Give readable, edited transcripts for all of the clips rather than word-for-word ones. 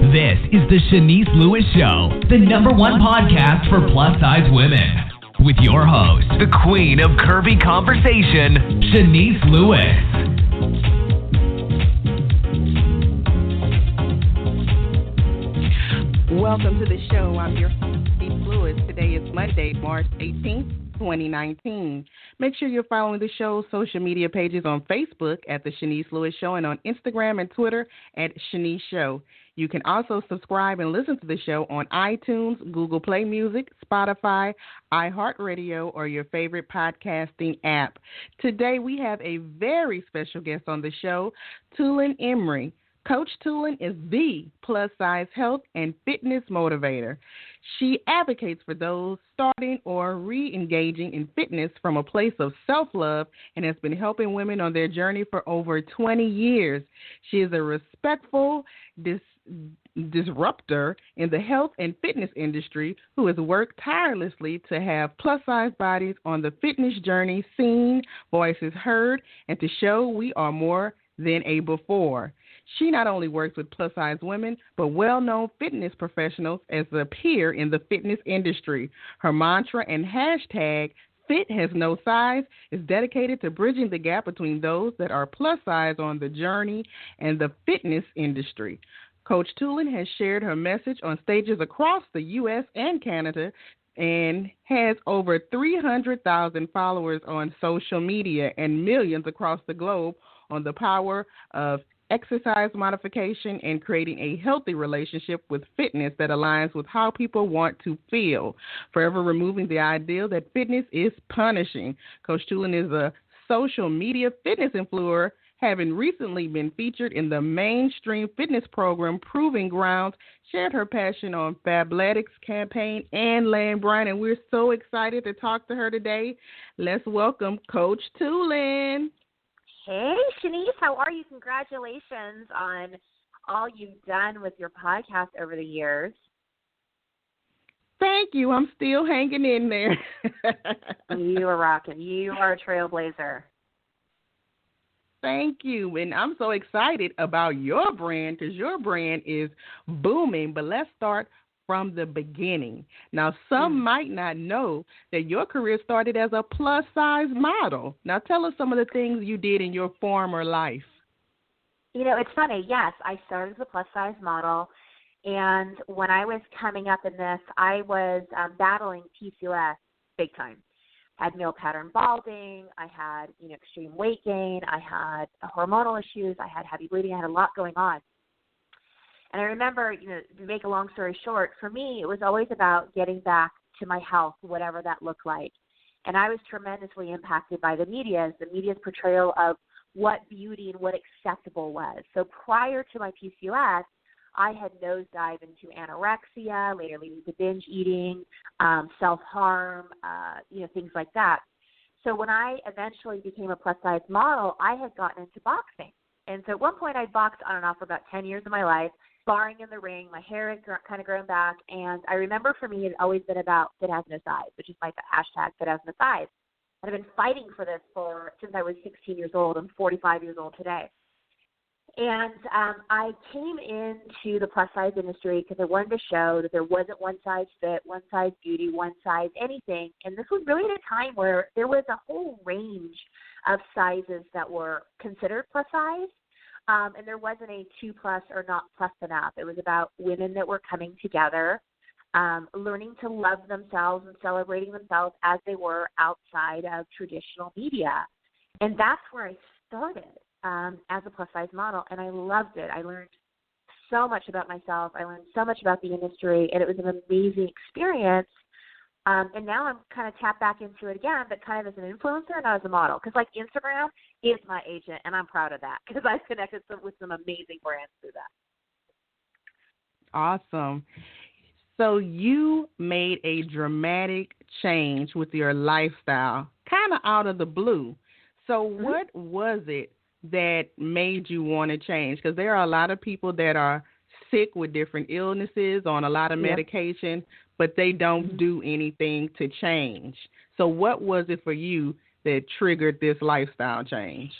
This is the Shanice Lewis Show, the #1 podcast for plus-size women. With your host, the queen of curvy conversation, Shanice Lewis. Welcome to the show. I'm your host, Shanice Lewis. Today is Monday, March 18th, 2019. Make sure you're following the show's social media pages on Facebook at The Shanice Lewis Show and on Instagram and Twitter at Shanice Show. You can also subscribe and listen to the show on iTunes, Google Play Music, Spotify, iHeartRadio, or your favorite podcasting app. Today we have a very special guest on the show, Tulin Emre. Coach Tulin is the plus-size health and fitness motivator. She advocates for those starting or re-engaging in fitness from a place of self-love and has been helping women on their journey for over 20 years. She is a respectful disruptor in the health and fitness industry who has worked tirelessly to have plus-size bodies on the fitness journey seen, voices heard, and to show we are more than a before. She not only works with plus-size women, but well-known fitness professionals as a peer in the fitness industry. Her mantra and hashtag, Fit Has No Size, is dedicated to bridging the gap between those that are plus-size on the journey and the fitness industry. Coach Tulin has shared her message on stages across the U.S. and Canada and has over 300,000 followers on social media and millions across the globe on the power of exercise modification and creating a healthy relationship with fitness that aligns with how people want to feel, forever removing the ideal that fitness is punishing. Coach Tulin is a social media fitness influencer, having recently been featured in the mainstream fitness program Proving Grounds, shared her passion on Fabletics campaign and Land Brand, and we're so excited to talk to her today. Let's welcome Coach Tulin. Hey, Shanice, how are you? Congratulations on all you've done with your podcast over the years. Thank you. I'm still hanging in there. You are rocking. You are a trailblazer. Thank you. And I'm so excited about your brand because your brand is booming. But let's start from the beginning. Now, some might not know that your career started as a plus-size model. Now, tell us some of the things you did in your former life. You know, it's funny. Yes, I started as a plus-size model, and when I was coming up in this, I was battling PCOS big time. I had male pattern balding. I had, extreme weight gain. I had hormonal issues. I had heavy bleeding. I had a lot going on. And I remember, to make a long story short, for me, it was always about getting back to my health, whatever that looked like. And I was tremendously impacted by the media's portrayal of what beauty and what acceptable was. So prior to my PCOS, I had nosedived into anorexia, later leading to binge eating, self-harm, things like that. So when I eventually became a plus-size model, I had gotten into boxing. And so at one point I boxed on and off for about 10 years of my life, sparring in the ring. My hair had kind of grown back. And I remember for me it had always been about Fit Has No Size, which is my hashtag Fit Has No Size. And I've been fighting for this since I was 16 years old. I'm 45 years old today. And I came into the plus-size industry because I wanted to show that there wasn't one size fit, one size beauty, one size anything. And this was really at a time where there was a whole range of sizes that were considered plus-size. And there wasn't a 2+ or not plus enough. It was about women that were coming together, learning to love themselves and celebrating themselves as they were outside of traditional media. And that's where I started as a plus-size model, and I loved it. I learned so much about myself. I learned so much about the industry, and it was an amazing experience. And now I'm kind of tapped back into it again, but kind of as an influencer, not as a model. Because, Instagram is my agent, and I'm proud of that because I've connected with some amazing brands through that. Awesome. So you made a dramatic change with your lifestyle, kind of out of the blue. So what was it that made you want to change? Because there are a lot of people that are sick with different illnesses, on a lot of medication, but they don't do anything to change. So what was it for you that triggered this lifestyle change?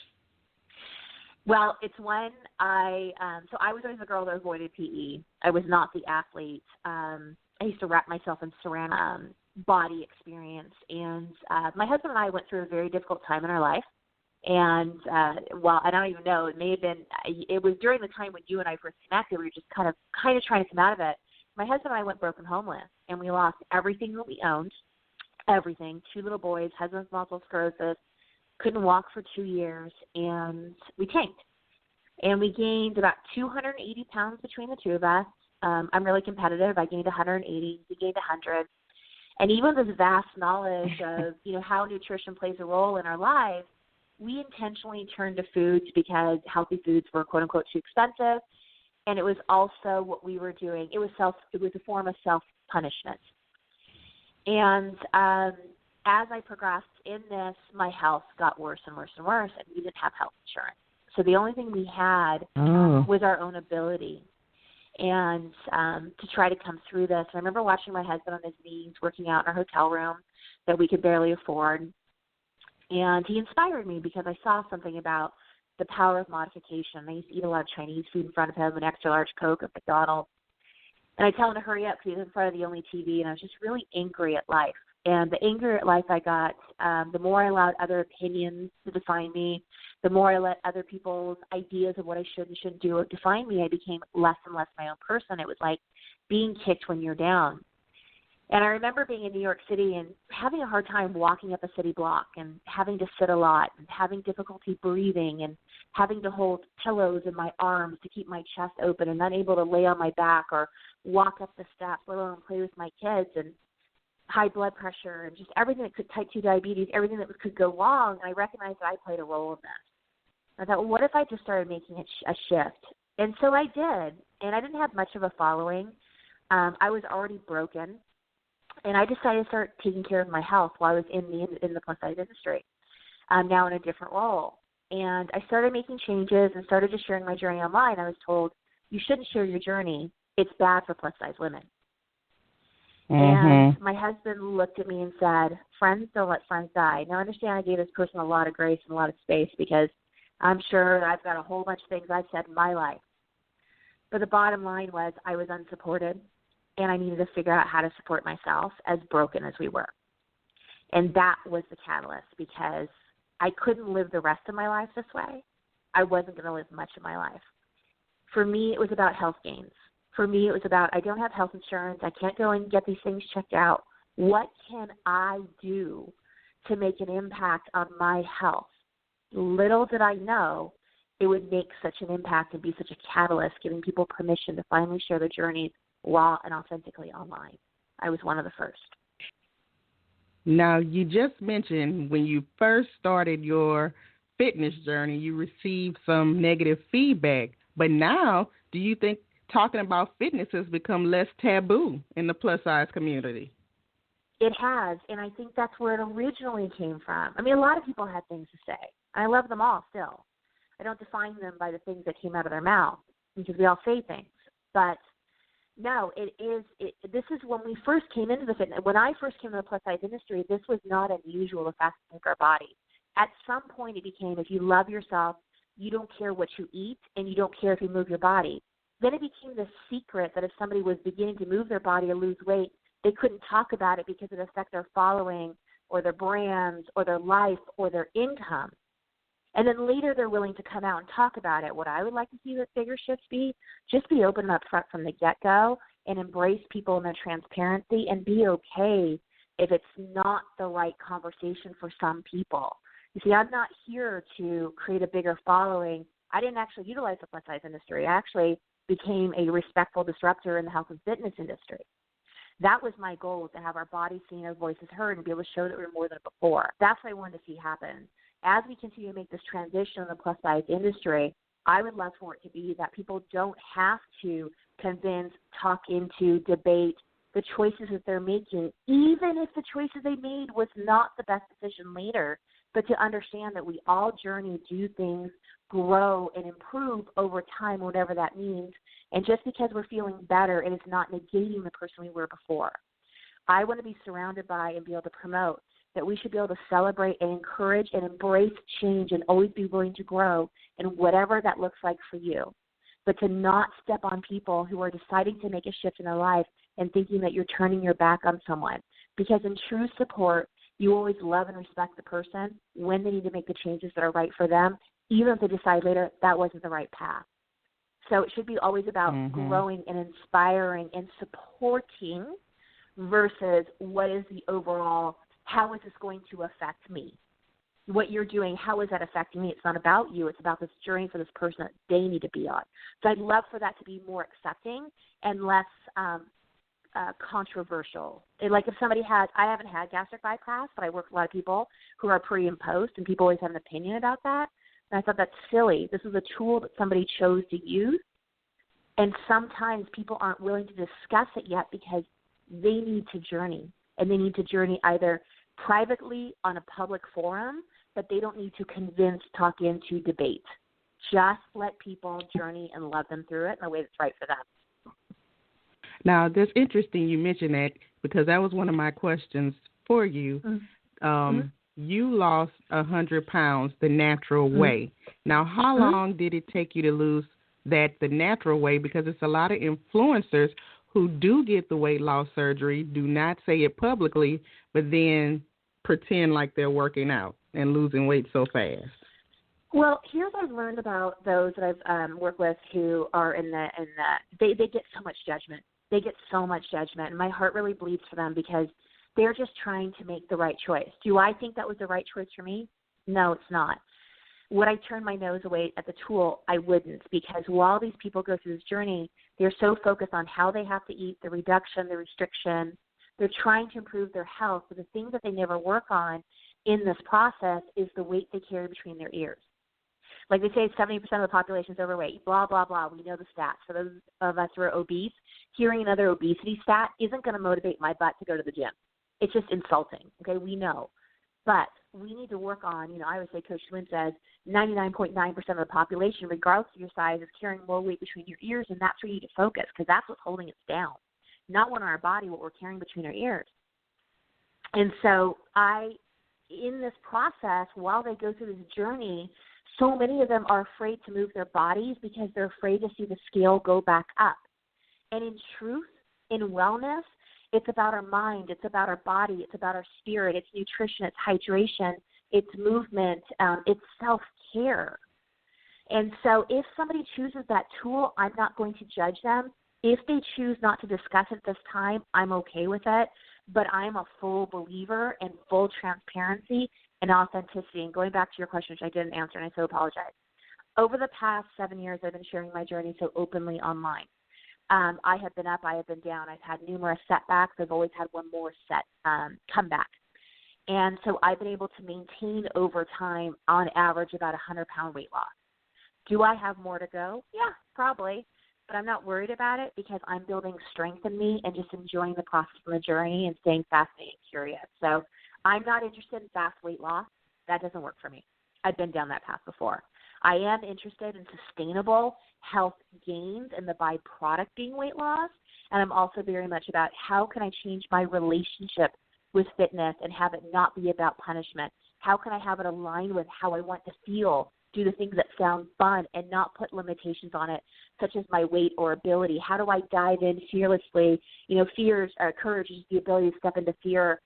Well, it's when so I was always the girl that avoided PE. I was not the athlete. I used to wrap myself in saran body experience. And my husband and I went through a very difficult time in our life. And, I don't even know, it was during the time when you and I first connected. We were just kind of trying to come out of it. My husband and I went broken homeless, and we lost everything that we owned, everything, 2 little boys, husband's multiple sclerosis, couldn't walk for 2 years, and we tanked. And we gained about 280 pounds between the two of us. I'm really competitive. I gained 180. He gained 100. And even this vast knowledge of, how nutrition plays a role in our lives, we intentionally turned to foods because healthy foods were, quote unquote, too expensive. And it was also what we were doing. It was a form of self-punishment. And as I progressed in this, my health got worse and worse and worse, and we didn't have health insurance. So the only thing we had was our own ability and to try to come through this. I remember watching my husband on his knees working out in our hotel room that we could barely afford. And he inspired me because I saw something about the power of modification. I used to eat a lot of Chinese food in front of him, an extra large Coke at McDonald's. And I tell him to hurry up because he's in front of the only TV, and I was just really angry at life. And the angrier at life I got, the more I allowed other opinions to define me, the more I let other people's ideas of what I should and shouldn't do define me. I became less and less my own person. It was like being kicked when you're down. And I remember being in New York City and having a hard time walking up a city block and having to sit a lot and having difficulty breathing and having to hold pillows in my arms to keep my chest open and unable to lay on my back or walk up the steps, let alone play with my kids, and high blood pressure and just everything that could, type 2 diabetes, everything that could go wrong. And I recognized that I played a role in this. I thought, well, what if I just started making a shift? And so I did. And I didn't have much of a following. I was already broken. And I decided to start taking care of my health while I was in the plus-size industry, now in a different role. And I started making changes and started just sharing my journey online. I was told, you shouldn't share your journey. It's bad for plus-size women. And my husband looked at me and said, friends don't let friends die. Now, I understand I gave this person a lot of grace and a lot of space because I'm sure I've got a whole bunch of things I've said in my life. But the bottom line was I was unsupported, and I needed to figure out how to support myself, as broken as we were. And that was the catalyst, because I couldn't live the rest of my life this way. I wasn't going to live much of my life. For me, it was about health gains. For me, it was about, I don't have health insurance. I can't go and get these things checked out. What can I do to make an impact on my health? Little did I know it would make such an impact and be such a catalyst, giving people permission to finally share their journeys raw and authentically online. I was one of the first. Now, you just mentioned when you first started your fitness journey, you received some negative feedback. But now, do you think talking about fitness has become less taboo in the plus-size community? It has, and I think that's where it originally came from. I mean, a lot of people had things to say. I love them all still. I don't define them by the things that came out of their mouth, because we all say things. But no, this is when we first came into the fitness. When I first came to the plus-size industry, this was not unusual to fast think our body. At some point it became, if you love yourself, you don't care what you eat, and you don't care if you move your body. Then it became this secret that if somebody was beginning to move their body or lose weight, they couldn't talk about it because it affected their following or their brands or their life or their income. And then later they're willing to come out and talk about it. What I would like to see the bigger shifts be, just be open up front from the get-go and embrace people in their transparency and be okay if it's not the right conversation for some people. You see, I'm not here to create a bigger following. I didn't actually utilize the plus-size industry. I actually became a respectful disruptor in the health and fitness industry. That was my goal, to have our bodies seen, our voices heard, and be able to show that we're more than before. That's what I wanted to see happen. As we continue to make this transition in the plus-size industry, I would love for it to be that people don't have to convince, talk into, debate the choices that they're making, even if the choices they made was not the best decision later, but to understand that we all journey, do things, grow, and improve over time, whatever that means. And just because we're feeling better, it is not negating the person we were before. I want to be surrounded by and be able to promote that we should be able to celebrate and encourage and embrace change and always be willing to grow in whatever that looks like for you. But to not step on people who are deciding to make a shift in their life and thinking that you're turning your back on someone. Because in true support, you always love and respect the person when they need to make the changes that are right for them, even if they decide later that wasn't the right path. So it should be always about growing and inspiring and supporting versus what is the overall, how is this going to affect me? What you're doing, how is that affecting me? It's not about you. It's about this journey for this person that they need to be on. So I'd love for that to be more accepting and less controversial. Like if somebody has, I haven't had gastric bypass, but I work with a lot of people who are pre and post, and people always have an opinion about that. And I thought that's silly. This is a tool that somebody chose to use, and sometimes people aren't willing to discuss it yet because they need to journey, and they need to journey either privately on a public forum, but they don't need to convince, talk into, debate. Just let people journey and love them through it in a way that's right for them. Now, that's interesting you mentioned that because that was one of my questions for you. You lost 100 pounds the natural way. Now, how long did it take you to lose that the natural way? Because it's a lot of influencers who do get the weight loss surgery, do not say it publicly, but then pretend like they're working out and losing weight so fast. Well, here's what I've learned about those that I've worked with who are they get so much judgment. They get so much judgment, and my heart really bleeds for them because they're just trying to make the right choice. Do I think that was the right choice for me? No, it's not. Would I turn my nose away at the tool? I wouldn't, because while these people go through this journey, they're so focused on how they have to eat, the reduction, the restriction. They're trying to improve their health, but the thing that they never work on in this process is the weight they carry between their ears. Like they say 70% of the population is overweight, blah, blah, blah. We know the stats. For those of us who are obese, hearing another obesity stat isn't going to motivate my butt to go to the gym. It's just insulting, okay? We know. But we need to work on, I always say, Coach Tulin says, 99.9% of the population, regardless of your size, is carrying more weight between your ears, and that's where you need to focus because that's what's holding us down, not what in our body, what we're carrying between our ears. And so in this process, while they go through this journey, so many of them are afraid to move their bodies because they're afraid to see the scale go back up. And in truth, in wellness, it's about our mind, it's about our body, it's about our spirit, it's nutrition, it's hydration, it's movement, it's self-care. And so if somebody chooses that tool, I'm not going to judge them. If they choose not to discuss it this time, I'm okay with it. But I'm a full believer in full transparency and authenticity. And going back to your question, which I didn't answer, and I so apologize. Over the past 7 years, I've been sharing my journey so openly online. I have been up, I have been down. I've had numerous setbacks. I've always had one more comeback. And so I've been able to maintain over time, on average, about 100-pound weight loss. Do I have more to go? Yeah, probably. But I'm not worried about it because I'm building strength in me and just enjoying the process and the journey and staying fascinated and curious. So I'm not interested in fast weight loss. That doesn't work for me. I've been down that path before. I am interested in sustainable health gains and the byproduct being weight loss. And I'm also very much about how can I change my relationship with fitness and have it not be about punishment? How can I have it align with how I want to feel, do the things that sound fun and not put limitations on it, such as my weight or ability? How do I dive in fearlessly? Courage is the ability to step into fear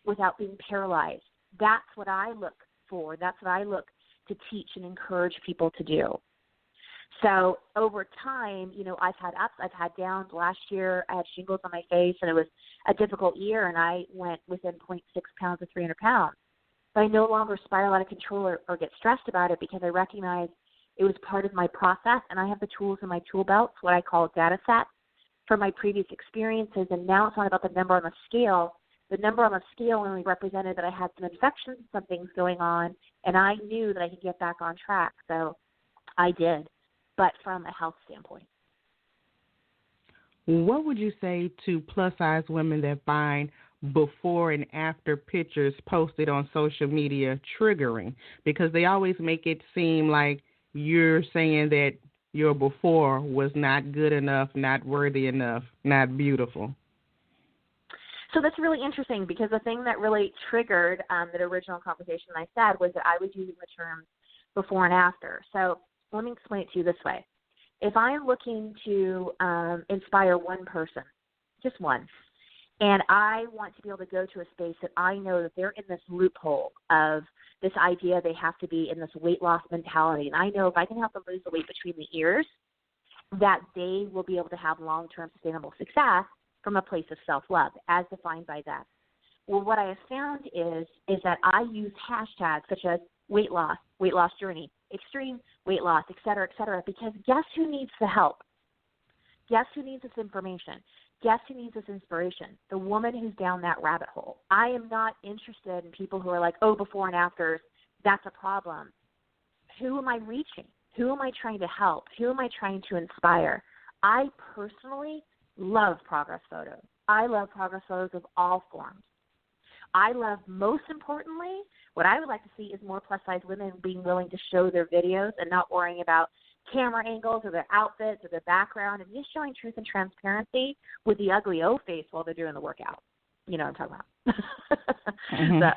without being paralyzed. That's what I look for. That's what I look to teach and encourage people to do. So over time, I've had ups, I've had downs. Last year, I had shingles on my face, and it was a difficult year, and I went within 0.6 pounds of 300 pounds. But I no longer spiral out of control or get stressed about it because I recognize it was part of my process, and I have the tools in my tool belt, what I call data sets, from my previous experiences, and now it's not about the number on the scale. The number on the scale only represented that I had some infections, some things going on, and I knew that I could get back on track. So I did, but from a health standpoint. What would you say to plus-size women that find before and after pictures posted on social media triggering? Because they always make it seem like you're saying that your before was not good enough, not worthy enough, not beautiful. So that's really interesting because the thing that really triggered that original conversation I said was that I was using the term before and after. So let me explain it to you this way. If I'm looking to inspire one person, just one, and I want to be able to go to a space that I know that they're in this loophole of this idea they have to be in this weight loss mentality, and I know if I can help them lose the weight between the ears, that they will be able to have long-term sustainable success from a place of self-love, as defined by that. Well, what I have found is that I use hashtags such as weight loss journey, extreme weight loss, et cetera, because guess who needs the help? Guess who needs this information? Guess who needs this inspiration? The woman who's down that rabbit hole. I am not interested in people who are like, oh, before and afters, that's a problem. Who am I reaching? Who am I trying to help? Who am I trying to inspire? I personally love progress photos. I love progress photos of all forms. I love, most importantly, what I would like to see is more plus-size women being willing to show their videos and not worrying about camera angles or their outfits or their background, and just showing truth and transparency with the ugly O face while they're doing the workout. You know what I'm talking about.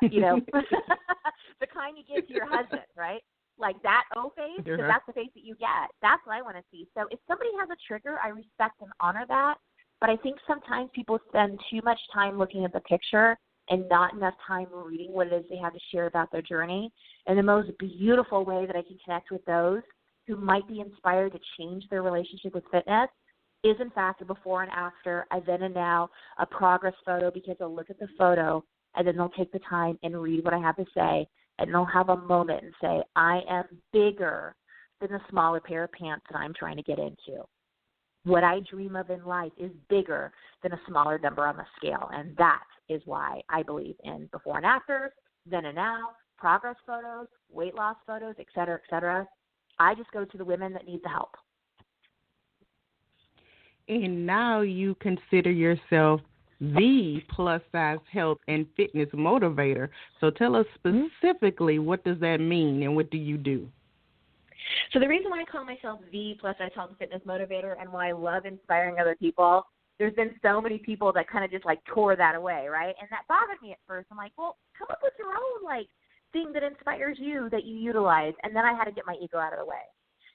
The kind you give to your husband, right? Like that O face, because that's the face that you get. That's what I want to see. So if somebody has a trigger, I respect and honor that. But I think sometimes people spend too much time looking at the picture and not enough time reading what it is they have to share about their journey. And the most beautiful way that I can connect with those who might be inspired to change their relationship with fitness is, in fact, a before and after, a then and now, a progress photo, because they'll look at the photo and then they'll take the time and read what I have to say, and they'll have a moment and say, I am bigger than the smaller pair of pants that I'm trying to get into. What I dream of in life is bigger than a smaller number on the scale, and that is why I believe in before and afters, then and now, progress photos, weight loss photos, et cetera, et cetera. I just go to the women that need the help. And now you consider yourself the plus-size health and fitness motivator. So tell us specifically, what does that mean and what do you do? So the reason why I call myself the plus-size health and fitness motivator and why I love inspiring other people, there's been so many people that kind of just like tore that away, right? And that bothered me at first. I'm like, well, come up with your own like thing that inspires you that you utilize. And then I had to get my ego out of the way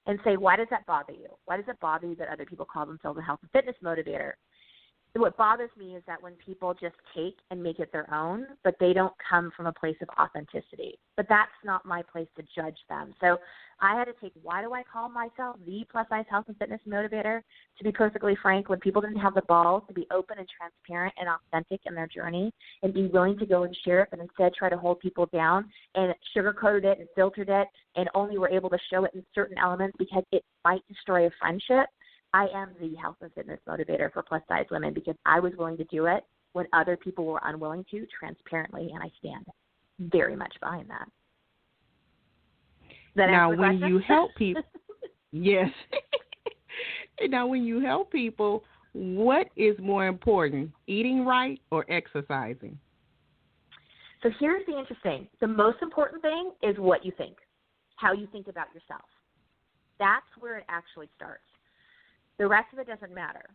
and say, why does that bother you? Why does it bother you that other people call themselves a health and fitness motivator? What bothers me is that when people just take and make it their own, but they don't come from a place of authenticity. But that's not my place to judge them. So I had to take, why do I call myself the plus-size health and fitness motivator? To be perfectly frank, when people didn't have the balls to be open and transparent and authentic in their journey and be willing to go and share it, but instead try to hold people down and sugarcoated it and filtered it and only were able to show it in certain elements because it might destroy a friendship, I am the health and fitness motivator for plus-size women because I was willing to do it when other people were unwilling to, transparently, and I stand very much behind that. Now, when you help people, yes. Now, when you help people, what is more important, eating right or exercising? So here's the interesting. The most important thing is what you think, how you think about yourself. That's where it actually starts. The rest of it doesn't matter.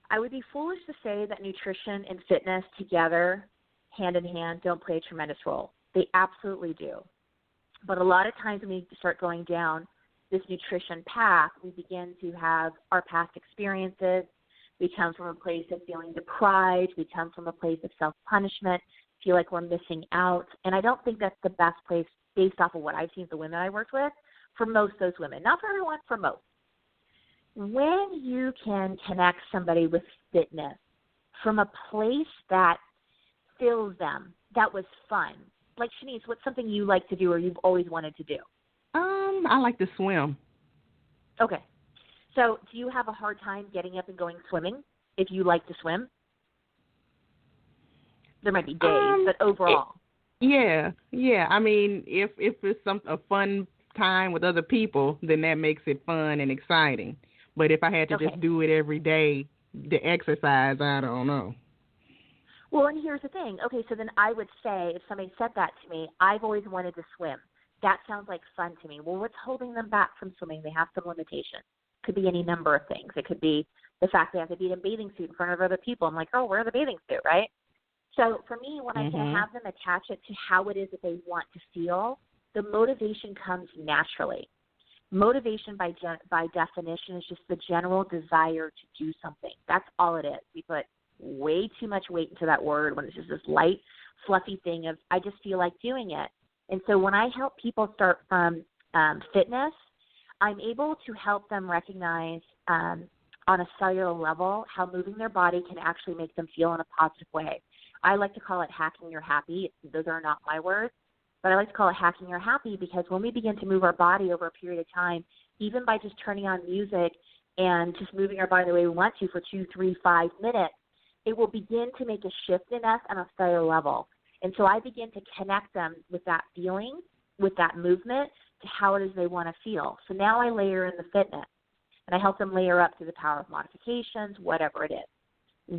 I would be foolish to say that nutrition and fitness together, hand in hand, don't play a tremendous role. They absolutely do. But a lot of times when we start going down this nutrition path, we begin to have our past experiences. We come from a place of feeling deprived. We come from a place of self-punishment, feel like we're missing out. And I don't think that's the best place based off of what I've seen the women I worked with, for most of those women. Not for everyone, for most. When you can connect somebody with fitness from a place that fills them, that was fun. Like, Shanice, what's something you like to do or you've always wanted to do? I like to swim. Okay. So do you have a hard time getting up and going swimming if you like to swim? There might be days, but overall. Yeah. I mean, if it's a fun time with other people, then that makes it fun and exciting. But if I had to just do it every day, the exercise, I don't know. Well, and here's the thing. Okay, so then I would say, if somebody said that to me, I've always wanted to swim. That sounds like fun to me. Well, what's holding them back from swimming? They have some limitations. Could be any number of things. It could be the fact they have to be in a bathing suit in front of other people. I'm like, oh, wear the bathing suit, right? So for me, when I can have them attach it to how it is that they want to feel, the motivation comes naturally. Motivation by definition is just the general desire to do something. That's all it is. We put way too much weight into that word when it's just this light, fluffy thing of I just feel like doing it. And so when I help people start from fitness, I'm able to help them recognize on a cellular level how moving their body can actually make them feel in a positive way. I like to call it hacking your happy. Those are not my words, but I like to call it hacking your happy because when we begin to move our body over a period of time, even by just turning on music and just moving our body the way we want to for 2, 3, 5 minutes, it will begin to make a shift in us on a cellular level. And so I begin to connect them with that feeling, with that movement, to how it is they want to feel. So now I layer in the fitness, and I help them layer up through the power of modifications, whatever it is.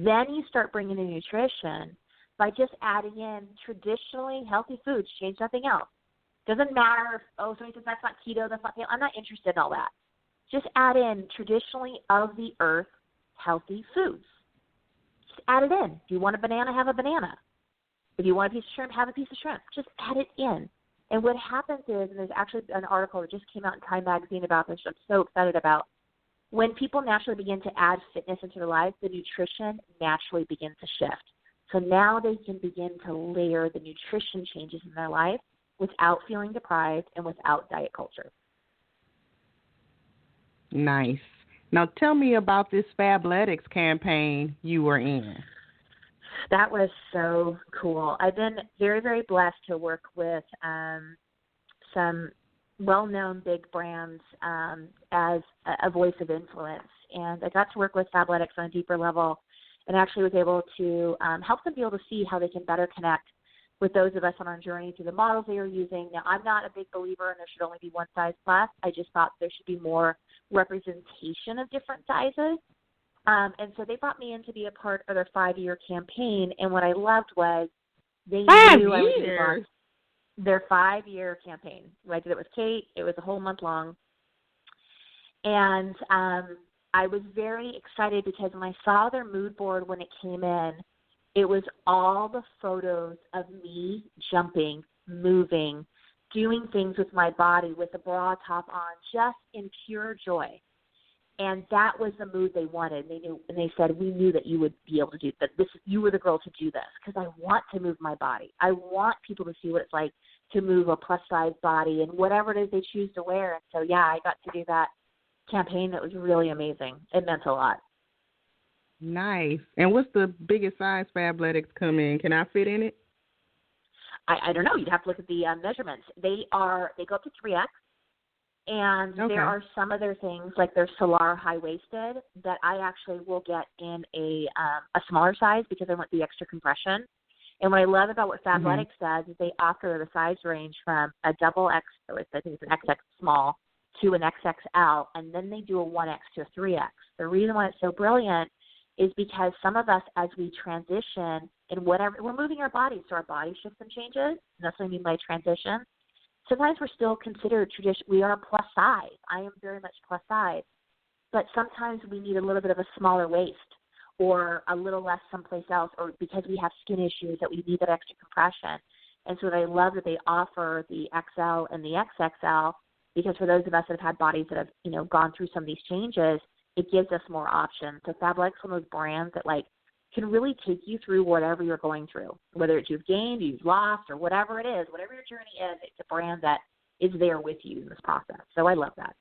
Then you start bringing in nutrition by just adding in traditionally healthy foods, change nothing else. Doesn't matter if, somebody says that's not keto, that's not, I'm not interested in all that. Just add in traditionally of the earth healthy foods. Just add it in. If you want a banana, have a banana. If you want a piece of shrimp, have a piece of shrimp. Just add it in. And what happens is, and there's actually an article that just came out in Time Magazine about this, which I'm so excited about, when people naturally begin to add fitness into their lives, the nutrition naturally begins to shift. So now they can begin to layer the nutrition changes in their life without feeling deprived and without diet culture. Nice. Now tell me about this Fabletics campaign you were in. That was so cool. I've been very, very blessed to work with some well-known big brands as a voice of influence. And I got to work with Fabletics on a deeper level and actually was able to help them be able to see how they can better connect with those of us on our journey through the models they are using. Now, I'm not a big believer in there should only be one size plus. I just thought there should be more representation of different sizes. And so they brought me in to be a part of their 5-year campaign. And what I loved was they knew I was involved. Their 5-year campaign. I did it with Kate. It was a whole month long. And I was very excited because when I saw their mood board when it came in, it was all the photos of me jumping, moving, doing things with my body with a bra top on, just in pure joy. And that was the mood they wanted. They knew, and they said, we knew that you would be able to do that. You were the girl to do this because I want to move my body. I want people to see what it's like to move a plus-size body and whatever it is they choose to wear. And so, yeah, I got to do that campaign. That was really amazing. It meant a lot. Nice. And what's the biggest size Fabletics come in? Can I fit in it? I don't know. You'd have to look at the measurements. They go up to 3X. And okay. There are some other things like their Solar high-waisted that I actually will get in a smaller size because I want the extra compression. And what I love about what Fabletics does is they offer the size range from a double X, I think it's an XX small, to an XXL, and then they do a 1X to a 3X. The reason why it's so brilliant is because some of us, as we transition in whatever, we're moving our bodies, so our body shifts and changes. And that's what I mean by transition. Sometimes we're still considered tradition. We are plus size. I am very much plus size. But sometimes we need a little bit of a smaller waist or a little less someplace else, or because we have skin issues that we need that extra compression. And so I love that they offer the XL and the XXL because for those of us that have had bodies that have, gone through some of these changes, it gives us more options. So Fabletics is one of those brands that can really take you through whatever you're going through, whether it's you've gained, you've lost, or whatever it is, whatever your journey is, it's a brand that is there with you in this process. So I love that.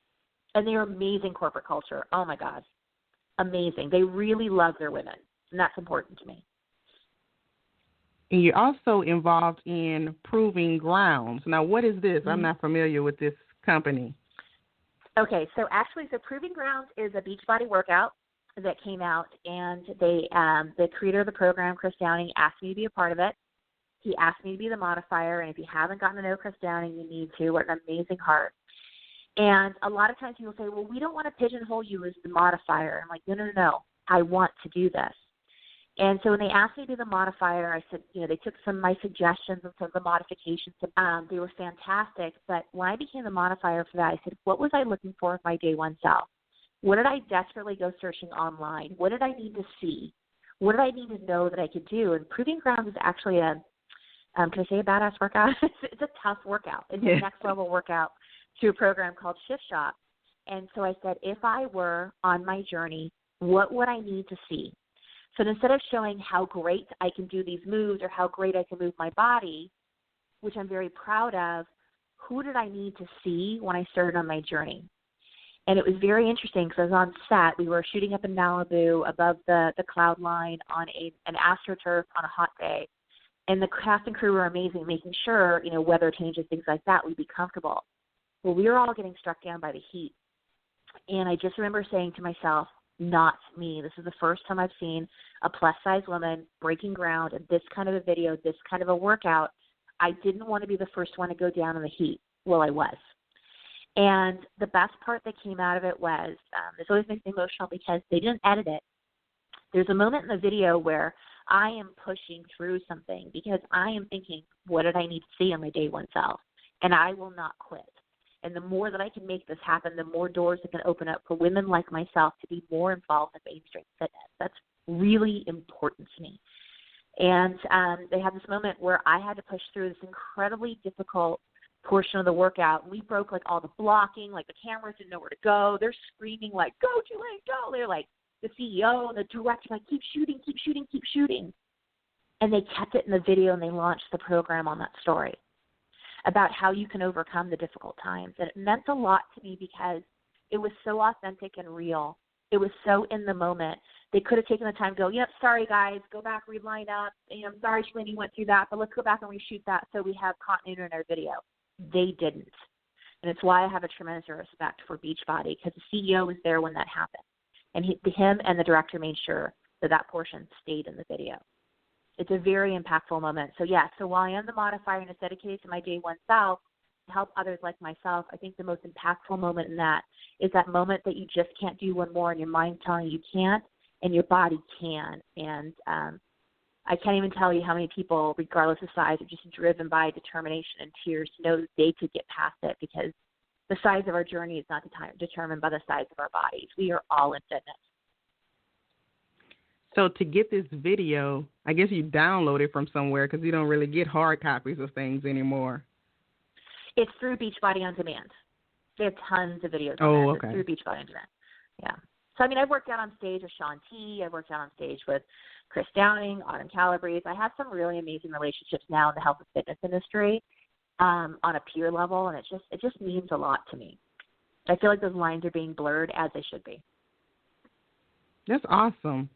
And they're amazing corporate culture. Oh, my God. Amazing. They really love their women, and that's important to me. And you're also involved in Proving Grounds. Now, what is this? I'm not familiar with this company. Okay, so Proving Grounds is a Beachbody workout that came out, and the creator of the program, Chris Downing, asked me to be a part of it. He asked me to be the modifier, and if you haven't gotten to know Chris Downing, you need to. What an amazing heart. And a lot of times people say, well, we don't want to pigeonhole you as the modifier. I'm like, no. I want to do this. And so when they asked me to be the modifier, I said, they took some of my suggestions and some of the modifications. They were fantastic. But when I became the modifier for that, I said, what was I looking for in my day one self? What did I desperately go searching online? What did I need to see? what did I need to know that I could do? And Proving Ground is actually can I say a badass workout? It's a tough workout. It's a next level workout through a program called Shift Shop. And so I said, if I were on my journey, what would I need to see? So instead of showing how great I can do these moves or how great I can move my body, which I'm very proud of, who did I need to see when I started on my journey? And it was very interesting because I was on set. We were shooting up in Malibu above the cloud line on an AstroTurf on a hot day. And the cast and crew were amazing, making sure, weather changes, things like that, we'd be comfortable. Well, we were all getting struck down by the heat. And I just remember saying to myself, not me. This is the first time I've seen a plus-size woman breaking ground in this kind of a video, this kind of a workout. I didn't want to be the first one to go down in the heat. Well, I was. And the best part that came out of it was, this always makes me emotional because they didn't edit it. There's a moment in the video where I am pushing through something because I am thinking, what did I need to see on my day one self? And I will not quit. And the more that I can make this happen, the more doors it can open up for women like myself to be more involved in mainstream fitness. That's really important to me. And they had this moment where I had to push through this incredibly difficult portion of the workout. We broke all the blocking, the cameras didn't know where to go. They're screaming go, Tulin, go. They're the CEO and the director, keep shooting, keep shooting, keep shooting. And they kept it in the video and they launched the program on that story about how you can overcome the difficult times. And it meant a lot to me because it was so authentic and real. It was so in the moment. They could have taken the time to go, yep, sorry guys, go back, reline up. I'm sorry, Tulin, you went through that, but let's go back and reshoot that so we have continuity in our video. They didn't. And it's why I have a tremendous respect for Beachbody because the CEO was there when that happened. And him and the director made sure that portion stayed in the video. It's a very impactful moment. So, so while I am the modifier and it's dedicated to my day one self, to help others like myself, I think the most impactful moment in that is that moment that you just can't do one more and your mind's telling you can't and your body can. And I can't even tell you how many people, regardless of size, are just driven by determination and tears to know that they could get past it because the size of our journey is not determined by the size of our bodies. We are all in fitness. So to get this video, I guess you download it from somewhere because you don't really get hard copies of things anymore. It's through Beachbody On Demand. They have tons of videos on that. Okay. It's through Beachbody On Demand. Yeah. So, I've worked out on stage with Shaun T. I've worked out on stage with Chris Downing, Autumn Calabrese. I have some really amazing relationships now in the health and fitness industry on a peer level, and it just means a lot to me. I feel like those lines are being blurred as they should be. That's awesome.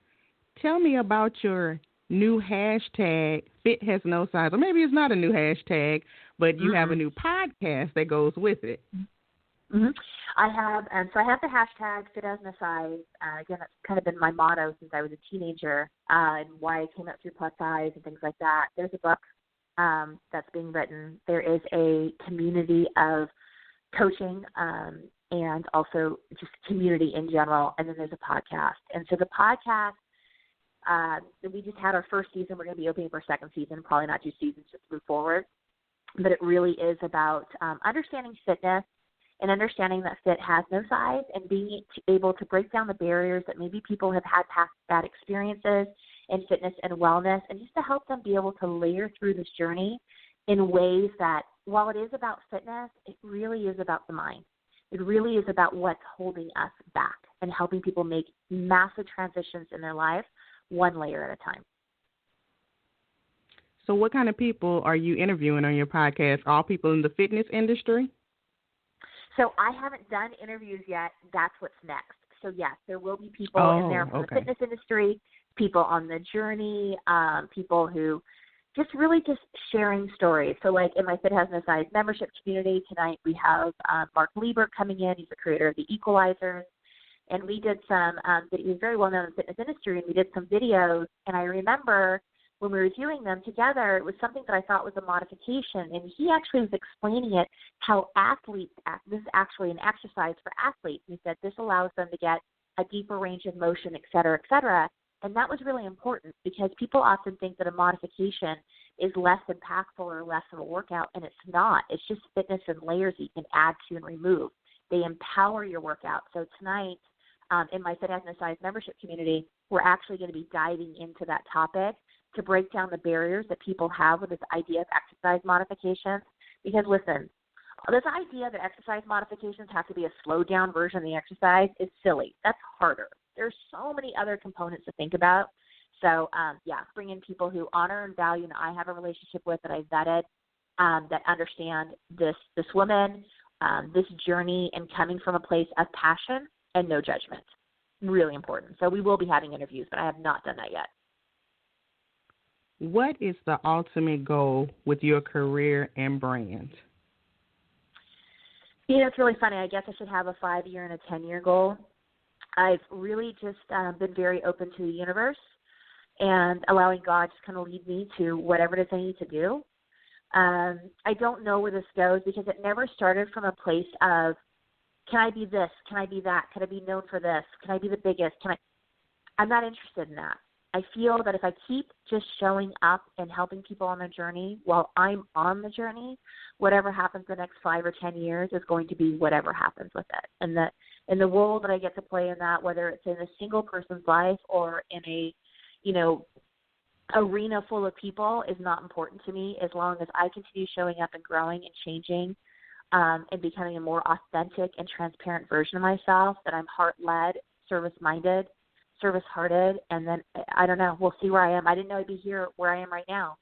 Tell me about your new hashtag, Fit Has No Size. Or maybe it's not a new hashtag, but you have a new podcast that goes with it. Mm-hmm. I have the hashtag Fit Has No Size. Again, that's kind of been my motto since I was a teenager and why I came up through plus size and things like that. There's a book that's being written. There is a community of coaching and also just community in general, and then there's a podcast. And so the podcast, we just had our first season. We're going to be opening for a second season, probably not 2 seasons, just move forward. But it really is about understanding fitness and understanding that fit has no size and being able to break down the barriers that maybe people have had past bad experiences in fitness and wellness, and just to help them be able to layer through this journey in ways that, while it is about fitness, it really is about the mind. It really is about what's holding us back and helping people make massive transitions in their life one layer at a time. So what kind of people are you interviewing on your podcast? All people in the fitness industry? So I haven't done interviews yet. That's what's next. So, yes, there will be people in there from the fitness industry, people on the journey, people who just sharing stories. So, in my Fit Has No Size membership community tonight, we have Mark Liebert coming in. He's the creator of the Equalizers. And we did some he's very well known in the fitness industry, and we did some videos. And I remember when we were doing them together, it was something that I thought was a modification. And he actually was explaining it, how athletes, this is actually an exercise for athletes. And he said this allows them to get a deeper range of motion, et cetera, et cetera. And that was really important because people often think that a modification is less impactful or less of a workout, and it's not. It's just fitness and layers that you can add to and remove. They empower your workout. So tonight, in my Fit Exercise membership community, we're actually going to be diving into that topic to break down the barriers that people have with this idea of exercise modifications. Because listen, this idea that exercise modifications have to be a slowed down version of the exercise is silly. That's harder. There's so many other components to think about. So, bring in people who honor and value and I have a relationship with that I've vetted, that understand this woman, this journey, and coming from a place of passion and no judgment. Really important. So we will be having interviews, but I have not done that yet. What is the ultimate goal with your career and brand? It's really funny. I guess I should have a 5-year and a 10-year goal. I've really just been very open to the universe and allowing God to kind of lead me to whatever it is I need to do. I don't know where this goes because it never started from a place of, can I be this? Can I be that? Can I be known for this? Can I be the biggest? I'm not interested in that. I feel that if I keep just showing up and helping people on their journey while I'm on the journey, whatever happens the next 5 or 10 years is going to be whatever happens with it. And that in the role that I get to play in that, whether it's in a single person's life or in a, arena full of people, is not important to me as long as I continue showing up and growing and changing and becoming a more authentic and transparent version of myself, that I'm heart-led, service-minded, service-hearted, and then, I don't know, we'll see where I am. I didn't know I'd be here where I am right now.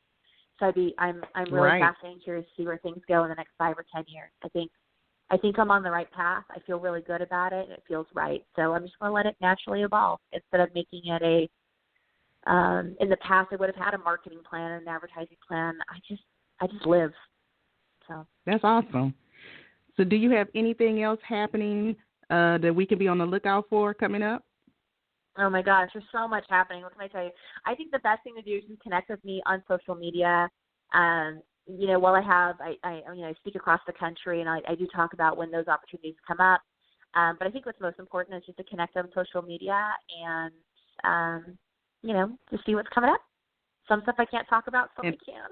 So I'm really fascinated, curious to see where things go in the next 5 or 10 years. I think I'm on the right path. I feel really good about it. It feels right. So I'm just going to let it naturally evolve instead of making it in the past I would have had a marketing plan and an advertising plan. I just live. So that's awesome. So do you have anything else happening that we can be on the lookout for coming up? Oh my gosh, there's so much happening. What can I tell you? I think the best thing to do is just connect with me on social media. While I speak across the country, and I do talk about when those opportunities come up. But I think what's most important is just to connect on social media and, to see what's coming up. Some stuff I can't talk about, some I can.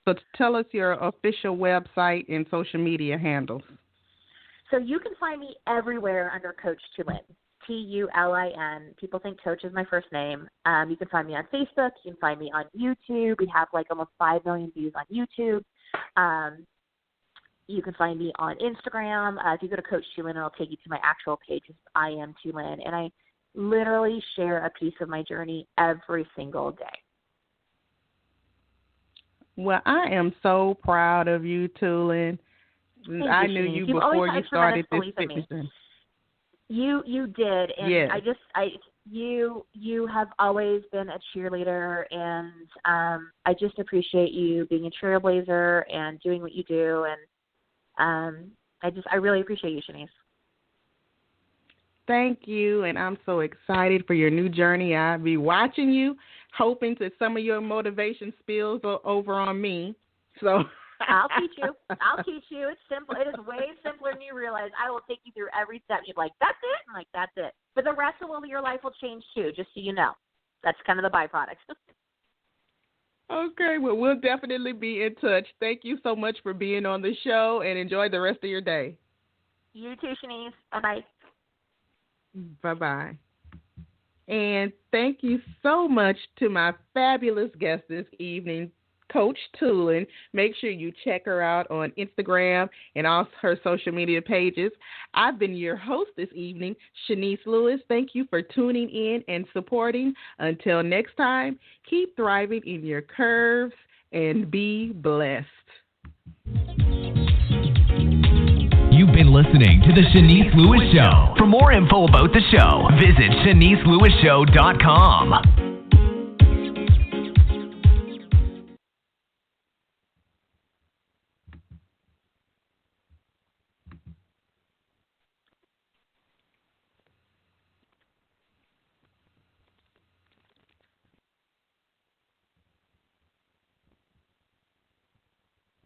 So tell us your official website and social media handles. So you can find me everywhere under Coach Tulin, Tulin. People think Coach is my first name. You can find me on Facebook. You can find me on YouTube. We have almost 5 million views on YouTube. You can find me on Instagram. If you go to Coach Tulin, it'll take you to my actual page. I am Tulin. And I literally share a piece of my journey every single day. Well, I am so proud of you, Tulin. I knew you before you started this fitness. You did, and yes. You have always been a cheerleader, and I just appreciate you being a trailblazer and doing what you do, and I really appreciate you, Shanice. Thank you, and I'm so excited for your new journey. I'll be watching you, hoping that some of your motivation spills over on me. So I'll teach you. It's simple. It is way simpler than you realize. I will take you through every step. You're like, that's it? I'm like, that's it. But the rest of your life will change too, just so you know. That's kind of the byproduct. Okay, well, we'll definitely be in touch. Thank you so much for being on the show, and enjoy the rest of your day. You too, Shanice. Bye-bye. Bye-bye. And thank you so much to my fabulous guest this evening, Coach Tulin. Make sure you check her out on Instagram and all her social media pages. I've been your host this evening, Shanice Lewis. Thank you for tuning in and supporting. Until next time, keep thriving in your curves and be blessed. You've been listening to The Shanice Lewis Show. For more info about the show, visit ShaniceLewisShow.com.